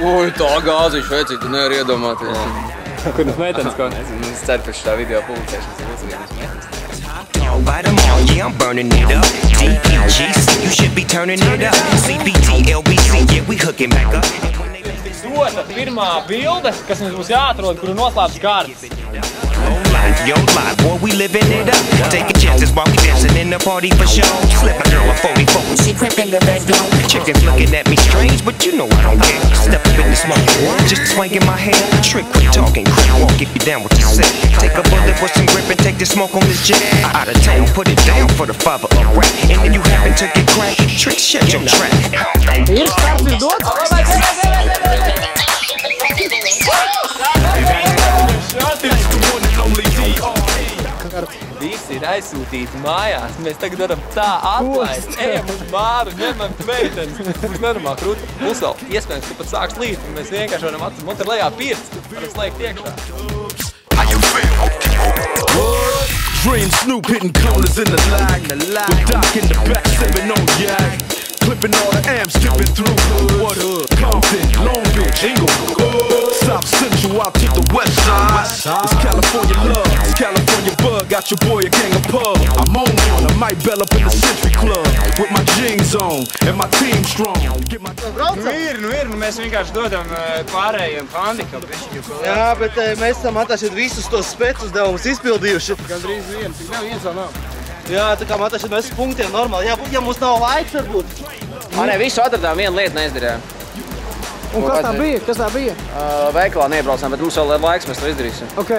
Ui, tā gāzīšu vecīt, tu nevar iedomāties. Kuras meitenes kaut? Es ceru, pēc šitā video publicēšanas ir uzvienas meitenes. By them all, yeah, I'm burning it up. DPGC, you should be turning it up. CPT, LBC, yeah, we hooking back up. Dota pirmā bilde, kas mums būs jāatrod, kuru noslēpts kārtas. Yo, life, boy, we living it up. Taking chances while we dancing in the party for show. Slip my girl a 44, she crippin' the red door. Chickens looking at me strange, but you know I don't care. Step up in the smoke, just swinging my hair. Trick, quit talking, quick walk if you down with the set. Take a bullet with some grip and take the smoke on this jet. Out of town, put it down for the father of rap. And then you happen to get cracked. Trick, shut your trap. Ir starts ir dots. Visi ir aizsūtīti mājās. Mēs tagad varam tā atlaist. Ejam uz bāru, ņemam meitenes. Mums nenormāli krūti. Mums vēl iespējams, ka pat sāks līt. Mēs vienkārši varam monter lejā pirts. Varam slēgt iekšā. Dream Snoop hitting corners in the lag. With Doc in the back, sipping on yak. Clipping all the amps, skipping through what hood? Compton, Long Beach, Inglewood, South Central out to the west side. It's California love, it's California bug. Got your boy a gang of pub. I'm on one, I might bell up in the Century Club with my jeans on and my team strong. Nu ir, mēs vienkārši dodam pārējiem handikapu. Jā, bet mēs esam atašķiet visus tos specuzdevumus izpildījuši. Gandrīz viens, tik nav viens vēl nav. Jā, tā kā atašķiet mēs punktiem normāli. Ja mums nav laiks, varbūt. Nē, visu atradām, vienu lietu neizdarījām. Un kas tā bija? Kas tā bija? Veikalā neiebraucām, bet mums vēl ir laiks, mēs to izdarīsim. Ok.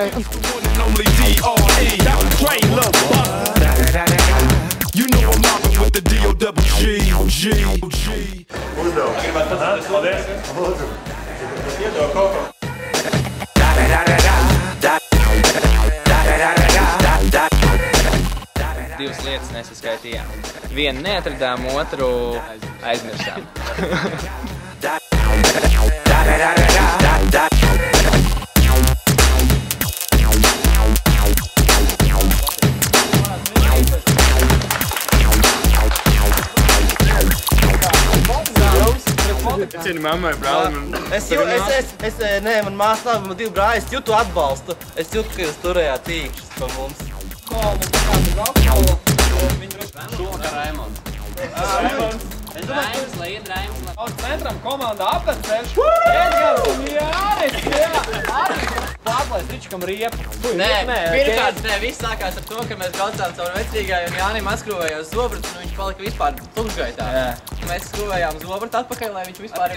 You know I'm mobbing with the D-O-double-G. Divas lietas nesaskaitījām. Vienu neatradām, otru aizmirsām. Cieni mammai, brālim. Man māsa labi, man divi brāļi, es jūtu atbalstu. Es jūtu, ka jūs turējāt tīkšus pa mums. Šovakar Raimonds. Raimonds, lai iet Raimonds. Centram komanda apveceļš. Edgars un Jānis, jā. Pārlaist Ričikam riepu. Nē, pirmkārt, viss sākās ar to, ka mēs braucām caur vecīgai un Jānim atskrūvējos zobrats un viņš palika vispār tumšgaitā. Mēs skrūvējām zobratu atpakaļ, lai viņš vispār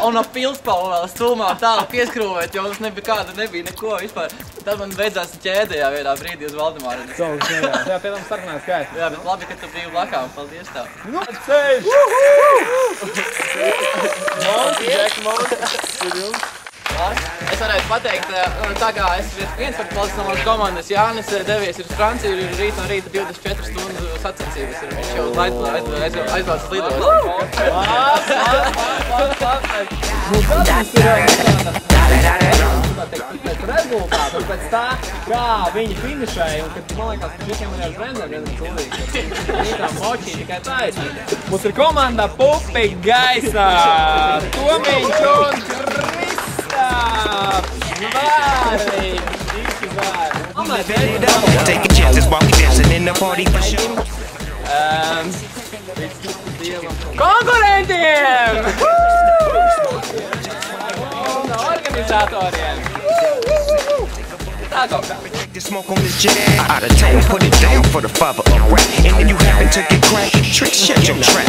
un ap pilspalu vēl stulmā tālu pieskrūvēt, jo mums nebija neko vispār. Tad man beidzās ķēdējā vienā brīdī uz Valdemāru. Jā, pie tam starpnāja skaits. Jā, bet labi, ka tu biji blakām. Paldies tev. Ceļš! Es varētu pateikt, tā kā es viens par palicis no mūsu komandas, Jānis devies ir uz Franciju, ir rīt no rīta 24 stundu sacensības, viņš jau aizbrauc lidot. Rezultātu un pēc tā, kā viņi finišēja, un kad man liekas, ka šitiem ir brenderi, ja cilvēki, rītām močī tikai taisnīgi. Mums ir komanda Pupi gaisā, Tomiņš un Taking chances while we dancing in the party for show. Konkurentiem! Un organizatoriem! Tā kaut kā. Take the smoke on this jet. Out of town, put it down for the father of rap. And then you happen to get cracked. Trick, shut your trap.